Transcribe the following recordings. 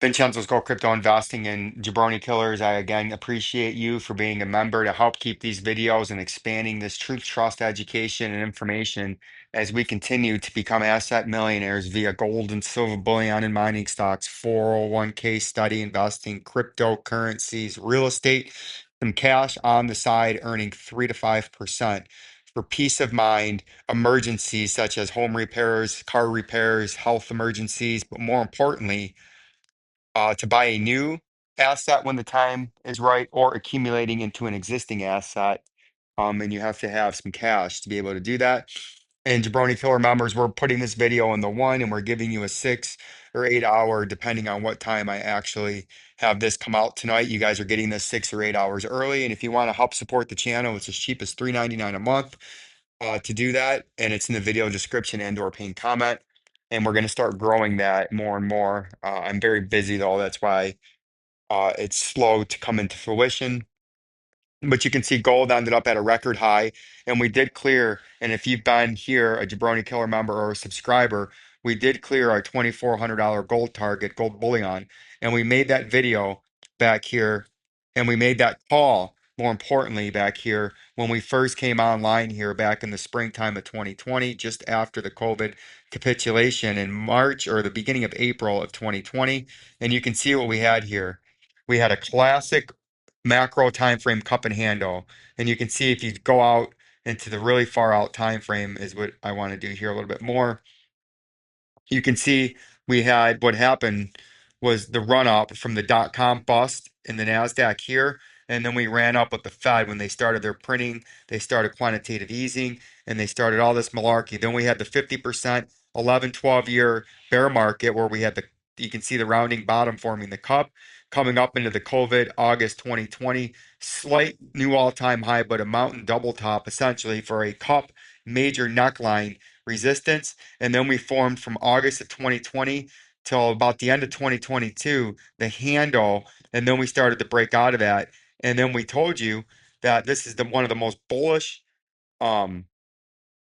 Vincenzo's Go Crypto Investing and Jabroni Killers. I again appreciate you for being a member to help keep these videos and expanding this truth, trust, education, and information as we continue to become asset millionaires via gold and silver bullion and mining stocks, 401k study investing, cryptocurrencies, real estate, some cash on the side, earning 3 to 5% for peace of mind, emergencies such as home repairs, car repairs, health emergencies, but more importantly, to buy a new asset when the time is right or accumulating into an existing asset. And you have to have some cash to be able to do that. And Jabroni Killer members, we're putting this video in the one and we're giving you a 6 or 8 hour, depending on what time I actually have this come out tonight. You guys are getting this 6 or 8 hours early. And if you want to help support the channel, it's as cheap as $3.99 a month to do that. And it's in the video description and or pinned comment. And we're going to start growing that more and more. I'm very busy though. That's why it's slow to come into fruition. But you can see gold ended up at a record high, and we did clear. And if you've been here, a Jabroni Killer member or a subscriber, we did clear our $2,400 gold target, gold bullion, and we made that video back here, and we made that call. More importantly, back here when we first came online here back in the springtime of 2020, just after the COVID capitulation in March or the beginning of April of 2020, and you can see what we had here. We had a classic macro time frame cup and handle, and you can see if you go out into the really far out time frame is what I want to do here a little bit more. You can see we had what happened was the run up from the .com bust in the NASDAQ here. And then we ran up with the Fed when they started their printing, they started quantitative easing, and they started all this malarkey. Then we had the 50%, 11, 12-year bear market where we had you can see the rounding bottom forming the cup coming up into the COVID August 2020, slight new all-time high, but a mountain double top essentially for a cup major neckline resistance. And then we formed from August of 2020 till about the end of 2022, the handle. And then we started to break out of that. And then we told you that this is one of the most bullish um,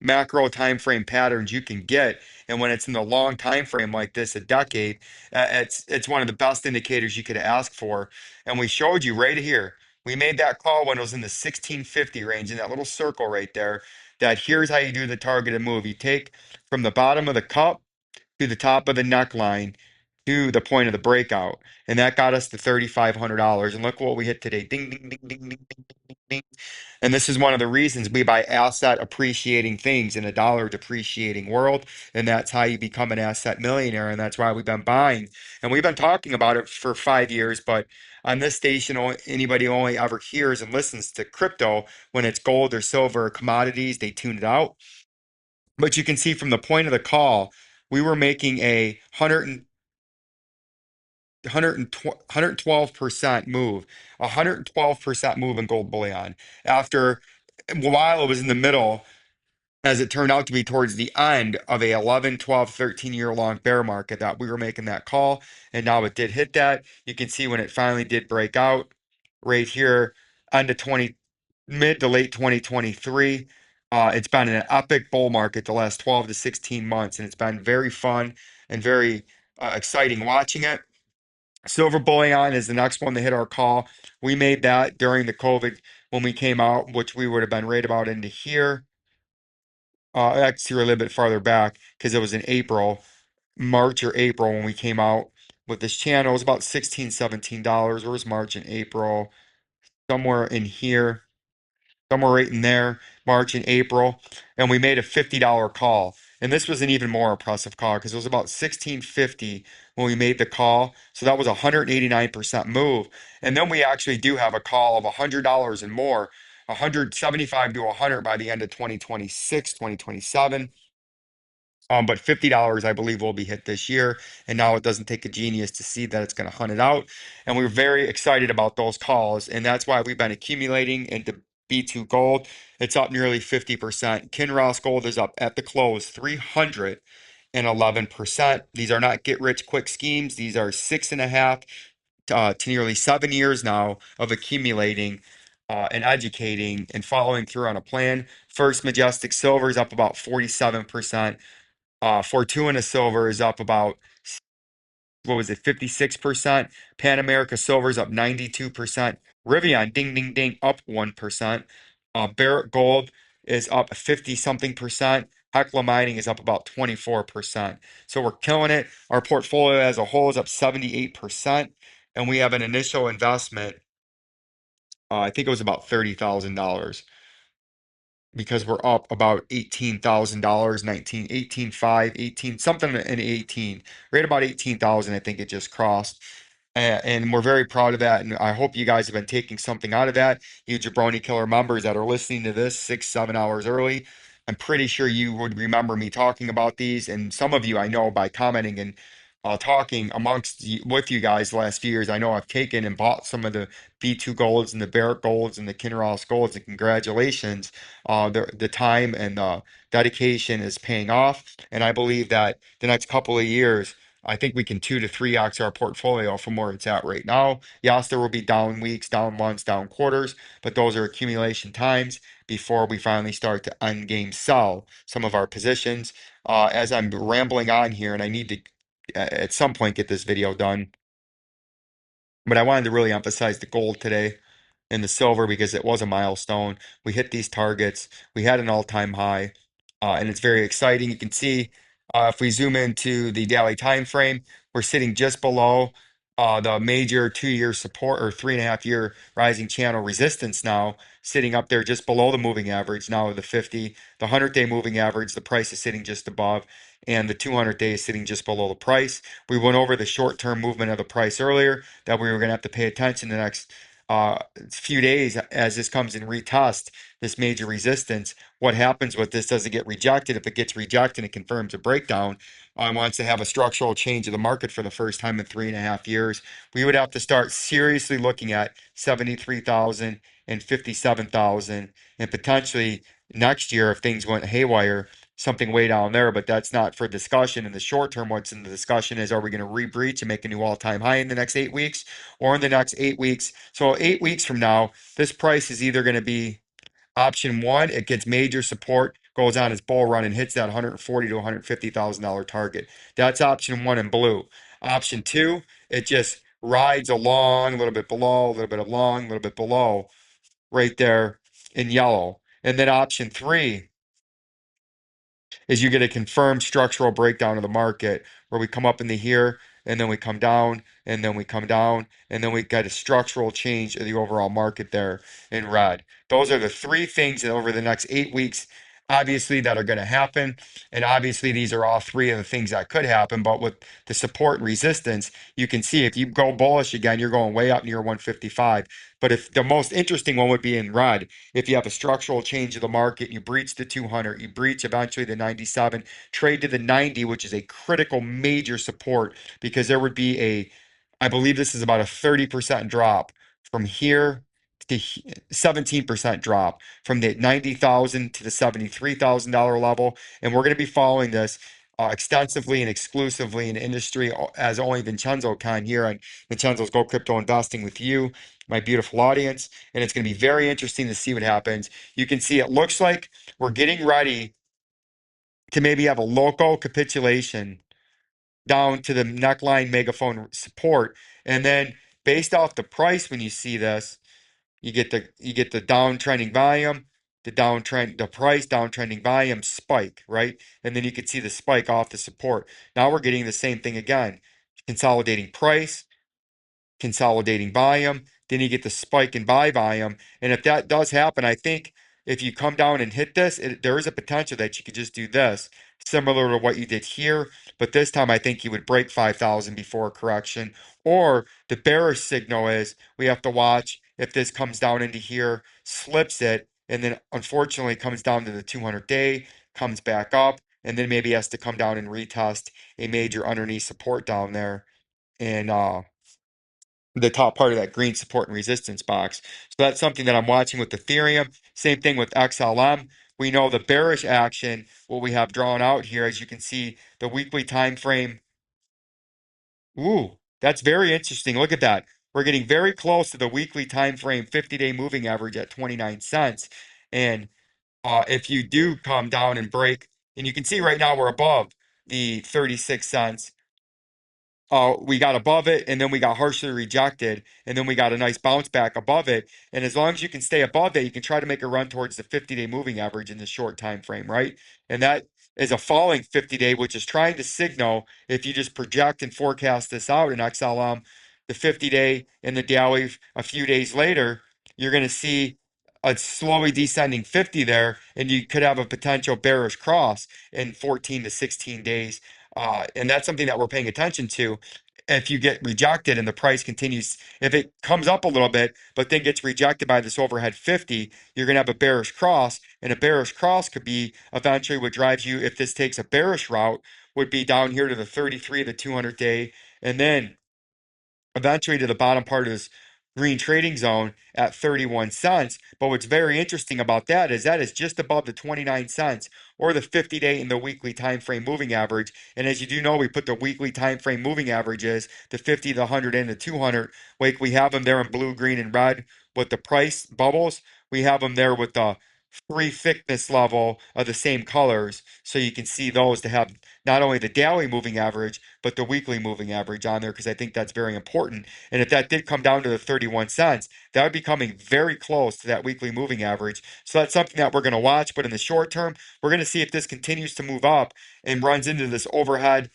macro time frame patterns you can get. And when it's in the long time frame like this, a decade, it's one of the best indicators you could ask for. And we showed you right here. We made that call when it was in the 1650 range in that little circle right there. That here's how you do the targeted move. You take from the bottom of the cup to the top of the neckline to the point of the breakout. And that got us to $3,500. And look what we hit today. Ding, ding, ding, ding, ding, ding, ding, ding. And this is one of the reasons we buy asset appreciating things in a dollar depreciating world. And that's how you become an asset millionaire. And that's why we've been buying. And we've been talking about it for 5 years. But on this station, anybody only ever hears and listens to crypto when it's gold or silver or commodities. They tune it out. But you can see from the point of the call, we were making a 112% move, 112% move in gold bullion. After while it was in the middle, as it turned out to be towards the end of a 11, 12, 13-year long bear market that we were making that call. And now it did hit that. You can see when it finally did break out right here, end of 20, mid to late 2023. It's been an epic bull market the last 12 to 16 months, and it's been very fun and very exciting watching it. Silver bullion is the next one to hit our call. We made that during the COVID when we came out, which we would have been right about into here. Actually, a little bit farther back because it was in April, March or April when we came out with this channel. It was about $16, $17. Where was March and April? Somewhere in here, somewhere right in there, March and April. And we made a $50 call. And this was an even more impressive call because it was about 1650 when we made the call. So that was a 189% move. And then we actually do have a call of $100 and more, 175 to 100 by the end of 2026, 2027. But $50, I believe, will be hit this year. And now it doesn't take a genius to see that it's going to hunt it out. And we're very excited about those calls. And that's why we've been accumulating into B2 Gold. It's up nearly 50%. Kinross Gold is up at the close 311%. These are not get rich quick schemes. These are 6.5 to nearly 7 years now of accumulating and educating and following through on a plan. First Majestic Silver is up about 47%. Fortuna Silver is up about what was it, 56%. Pan America Silver's up 92%. Rivian, ding, ding, ding, up 1%. Barrick Gold is up 50 something percent. Hecla Mining is up about 24%. So we're killing it. Our portfolio as a whole is up 78%. And we have an initial investment, I think it was about $30,000 because we're up about $18,000, 19, 18.5, 18, something in 18, right about 18,000, I think it just crossed. And we're very proud of that. And I hope you guys have been taking something out of that. You Jabroni Killer members that are listening to this 6, 7 hours early. I'm pretty sure you would remember me talking about these. And some of you I know by commenting and talking with you guys the last few years, I know I've taken and bought some of the B2 golds and the Barrett golds and the Kinross golds. And congratulations. The time and the dedication is paying off. And I believe that the next couple of years, I think we can 2 to 3x our portfolio from where it's at right now. Yes, there will be down weeks, down months, down quarters, but those are accumulation times before we finally start to end game sell some of our positions. As I'm rambling on here, and I need to at some point get this video done, but I wanted to really emphasize the gold today and the silver because it was a milestone. We hit these targets. We had an all-time high, and it's very exciting. You can see if we zoom into the daily time frame, we're sitting just below the major 2-year support or 3.5-year rising channel resistance now, sitting up there just below the moving average now of the 50. The 100-day moving average, the price is sitting just above, and the 200-day is sitting just below the price. We went over the short-term movement of the price earlier that we were going to have to pay attention the next few days as this comes and retest this major resistance. What happens with this? Does it get rejected? If it gets rejected, it confirms a breakdown. Wants to have a structural change of the market for the first time in 3.5 years. We would have to start seriously looking at 73,000 and 57,000, and potentially next year if things went haywire, something way down there, but that's not for discussion. In the short term, what's in the discussion is, are we going to re-breach and make a new all-time high in the next 8 weeks or in the next 8 weeks? So 8 weeks from now, this price is either going to be option one, it gets major support, goes on its bull run and hits that 140 to $150,000 target. That's option one in blue. Option two, it just rides along a little bit below, a little bit along, a little bit below, right there in yellow. And then option three is you get a confirmed structural breakdown of the market where we come up into here and then we come down and then we come down and then we get a structural change of the overall market there in red. Those are the three things that over the next 8 weeks, obviously, that are going to happen. And obviously, these are all three of the things that could happen. But with the support and resistance, you can see if you go bullish again, you're going way up near 155. But if the most interesting one would be in red, if you have a structural change of the market, you breach the 200, you breach eventually the 97, trade to the 90, which is a critical major support because there would be I believe this is about a 30% drop from here to 17% drop from the 90,000 to the $73,000 level. And we're going to be following this extensively and exclusively in industry as only Vincenzo can here on Vincenzo's Go Crypto Investing with you, my beautiful audience. And it's going to be very interesting to see what happens. You can see it looks like we're getting ready to maybe have a local capitulation down to the neckline megaphone support. And then based off the price, when you see this, you get the downtrending volume, the price downtrending volume spike, right? And then you can see the spike off the support. Now we're getting the same thing again. Consolidating price, consolidating volume, then you get the spike in buy volume. And if that does happen, I think if you come down and hit this, there is a potential that you could just do this, similar to what you did here. But this time, I think you would break 5,000 before a correction. Or the bearish signal is we have to watch if this comes down into here, slips it, and then unfortunately comes down to the 200-day, comes back up, and then maybe has to come down and retest a major underneath support down there. And the top part of that green support and resistance box. So that's something that I'm watching with Ethereum. Same thing with XLM. We know the bearish action, what we have drawn out here, as you can see, the weekly time frame. Ooh, that's very interesting. Look at that. We're getting very close to the weekly time frame 50-day moving average at 29 cents. And if you do come down and break, and you can see right now we're above the 36 cents. we got above it and then we got harshly rejected and then we got a nice bounce back above it. And as long as you can stay above that, you can try to make a run towards the 50-day moving average in the short time frame, right? And that is a falling 50-day, which is trying to signal, if you just project and forecast this out in XLM, the 50-day and the daily a few days later, you're going to see a slowly descending 50 there, and you could have a potential bearish cross in 14 to 16 days. And that's something that we're paying attention to. If you get rejected and the price continues, if it comes up a little bit, but then gets rejected by this overhead 50, you're going to have a bearish cross. And a bearish cross could be eventually what drives you, if this takes a bearish route, would be down here to the 33, the 200 day. And then eventually to the bottom part of this green trading zone at 31 cents. But what's very interesting about that is just above the 29 cents or the 50-day and the weekly time frame moving average. And as you do know, we put the weekly time frame moving averages, the 50, the 100, and the 200. Like we have them there in blue, green, and red with the price bubbles. We have them there with the three thickness level of the same colors. So you can see those to have not only the daily moving average, but the weekly moving average on there, because I think that's very important. And if that did come down to the 31 cents, that would be coming very close to that weekly moving average. So that's something that we're going to watch. But in the short term, we're going to see if this continues to move up and runs into this overhead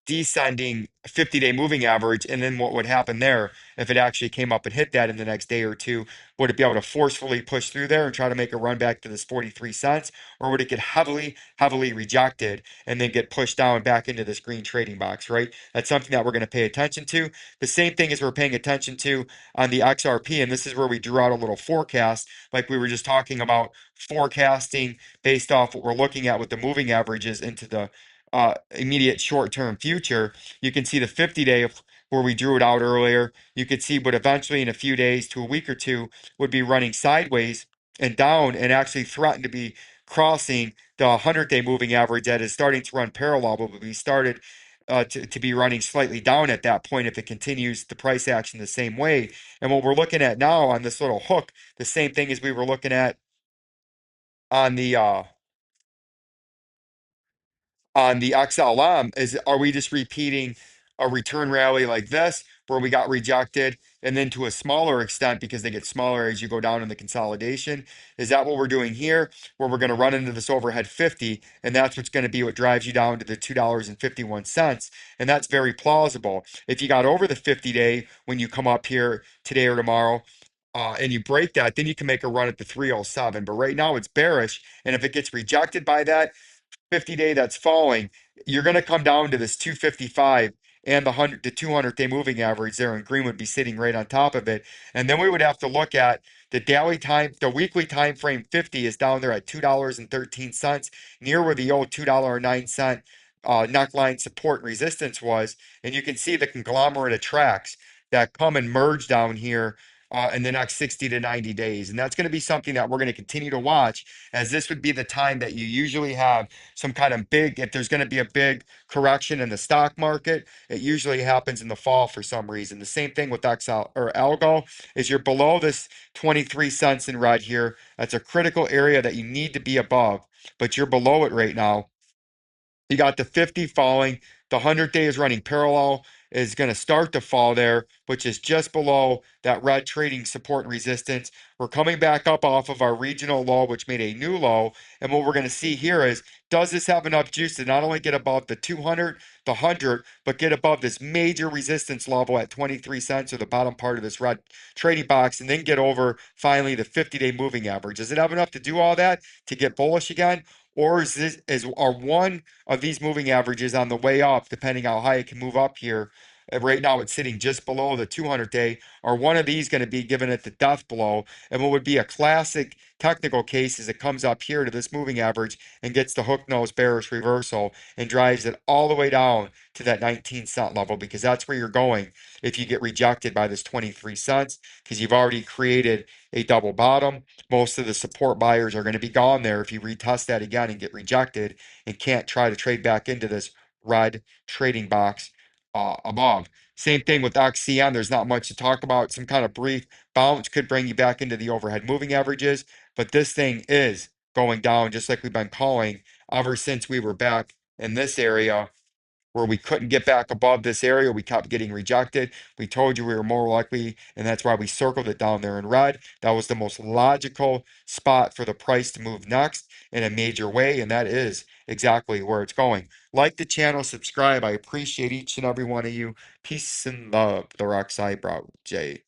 descending 50-day moving average. And then what would happen there if it actually came up and hit that in the next day or two? Would it be able to forcefully push through there and try to make a run back to this 43 cents? Or would it get heavily, heavily rejected and then get pushed down back into this green trading box, right? That's something that we're going to pay attention to. The same thing as we're paying attention to on the XRP. And this is where we drew out a little forecast, like we were just talking about forecasting based off what we're looking at with the moving averages into the immediate short-term future. You can see the 50-day where we drew it out earlier. You could see, but eventually in a few days to a week or two would be running sideways and down and actually threaten to be crossing the 100-day moving average that is starting to run parallel, but we started to be running slightly down at that point if it continues the price action the same way. And what we're looking at now on this little hook, the same thing as we were looking at on the XLM is, are we just repeating a return rally like this where we got rejected and then to a smaller extent because they get smaller as you go down in the consolidation? Is that what we're doing here where we're going to run into this overhead 50 and that's what's going to be what drives you down to the $2.51? And that's very plausible. If you got over the 50-day when you come up here today or tomorrow, and you break that, then you can make a run at the 307. But right now it's bearish. And if it gets rejected by that, 50-day that's falling, you're going to come down to this 255 and the 100 to 200-day moving average there, and green would be sitting right on top of it. And then we would have to look at the daily time, the weekly time frame 50 is down there at $2.13, near where the old $2.09 neckline support and resistance was. And you can see the conglomerate of tracks that come and merge down here in the next 60 to 90 days. And that's going to be something that we're going to continue to watch, as this would be the time that you usually have some kind of big, if there's going to be a big correction in the stock market, it usually happens in the fall for some reason. The same thing with XL or Algo is you're below this 23 cents in red here. That's a critical area that you need to be above, but you're below it right now. You got the 50 falling. The 100-day is running parallel, is going to start to fall there, which is just below that red trading support and resistance. We're coming back up off of our regional low, which made a new low. And what we're going to see here is, does this have enough juice to not only get above the 200, the 100, but get above this major resistance level at 23 cents, or the bottom part of this red trading box, and then get over finally the 50-day moving average? Does it have enough to do all that to get bullish again? Or are one of these moving averages on the way up, depending how high it can move up here? Right now, it's sitting just below the 200-day. Are one of these going to be giving it the death blow? And what would be a classic technical case is it comes up here to this moving average and gets the hook nose bearish reversal and drives it all the way down to that 19-cent level, because that's where you're going if you get rejected by this 23 cents, because you've already created a double bottom. Most of the support buyers are going to be gone there if you retest that again and get rejected and can't try to trade back into this red trading box above. Same thing with XCM. There's not much to talk about. Some kind of brief bounce could bring you back into the overhead moving averages, but this thing is going down just like we've been calling ever since we were back in this area where we couldn't get back above this area. We kept getting rejected. We told you we were more likely, and that's why we circled it down there in red. That was the most logical spot for the price to move next in a major way, and that is exactly where it's going. Like the channel, subscribe. I appreciate each and every one of you. Peace and love. The Rock Eyebrow J.